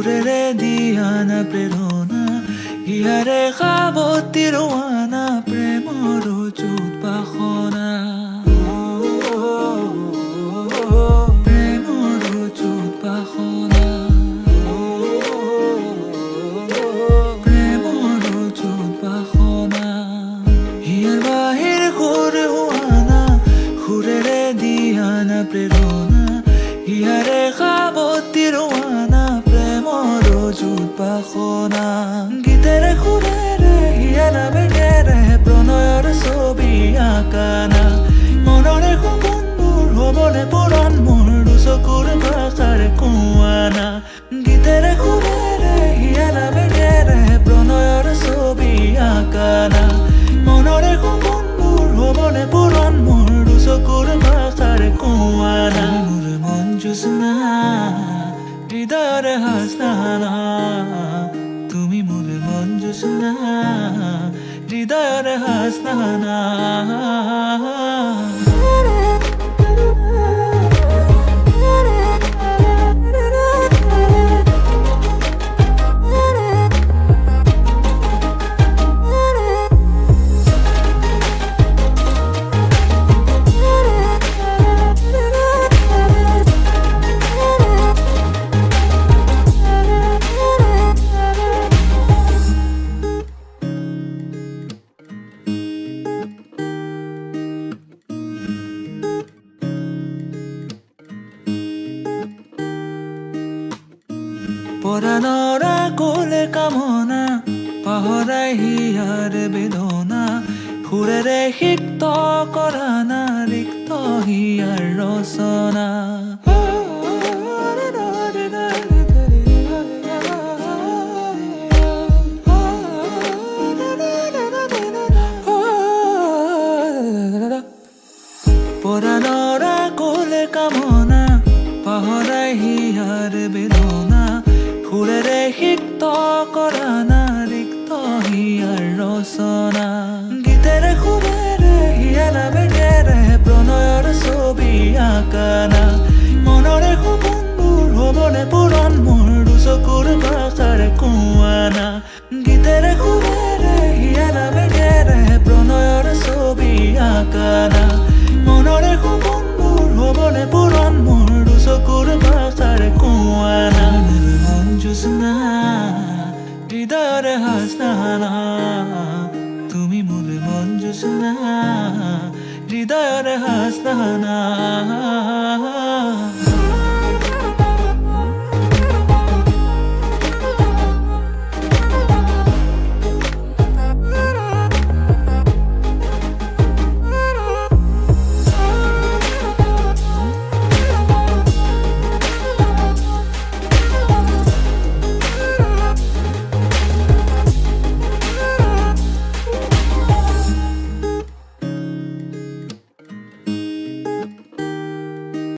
সুৰেৰে দিয়া না প্ৰেৰণা হিয়াৰে খাবতি ৰোৱানা প্ৰেমৰ যুত বাসনা প্ৰেমৰ যুত বাসনা প্ৰেমৰ যুত বাসনা হিয়াৰ বাহিৰ সুৰ হোৱানা সুৰেৰে দিয়া না প্ৰেৰণা হিয়াৰে খাবতি ৰোৱানা প্ৰেমৰ যুত বাসনা গীতেৰে সুৰেৰে হিয়া নামেৰে প্ৰণয়ৰ ছবি আঁকানা মনৰে সপোনবোৰ হ'বনে পুৰণ মোৰ দুচকুৰ ভাষাৰে কোৱানা গীতেৰে সুৰেৰে হিয়া নামেৰে প্ৰণয়ৰ ছবি আঁকানা মনৰে সপোনবোৰ হ'বনে পুৰণ মোৰ দুচকুৰ ভাষাৰে কোৱানা মোৰ মন জোছনা হৃদয়ৰে হাসনা তুমি মোৰ মন জোছনা হৃদয়ৰে হাসনা পৰাণৰ কোলে কামনা পাহৰাই হিয়াৰ বেদনা সুৰেৰে সিক্ত কৰা না ৰিক্ত হিয়াৰ ৰচনা পৰাণৰ কোলে কামনা পাহৰাই হিয়াৰ বেদনা সুৰেৰে সিক্ত কৰা না ৰিক্ত হিয়াৰ ৰচনা গীতেৰে সুৰেৰে হিয়া নামেৰে প্ৰণয়ৰ ছবি আঁকানা মনৰে সপোনবোৰ হ'বনে পুৰণ মোৰ দুচকুৰ ভাষাৰে কোৱানা গীতেৰে সুৰেৰে হিয়া নামেৰে প্ৰণয়ৰ ছবি আঁকানা মনৰে সপোনবোৰ হ'বনে পুৰণ মোৰ দুচকুৰ ভাষাৰে কোৱানা জোছনা হৃদয়ৰে হাসনা তুমি মোৰ মন জোছনা হৃদয়ৰে হাসনা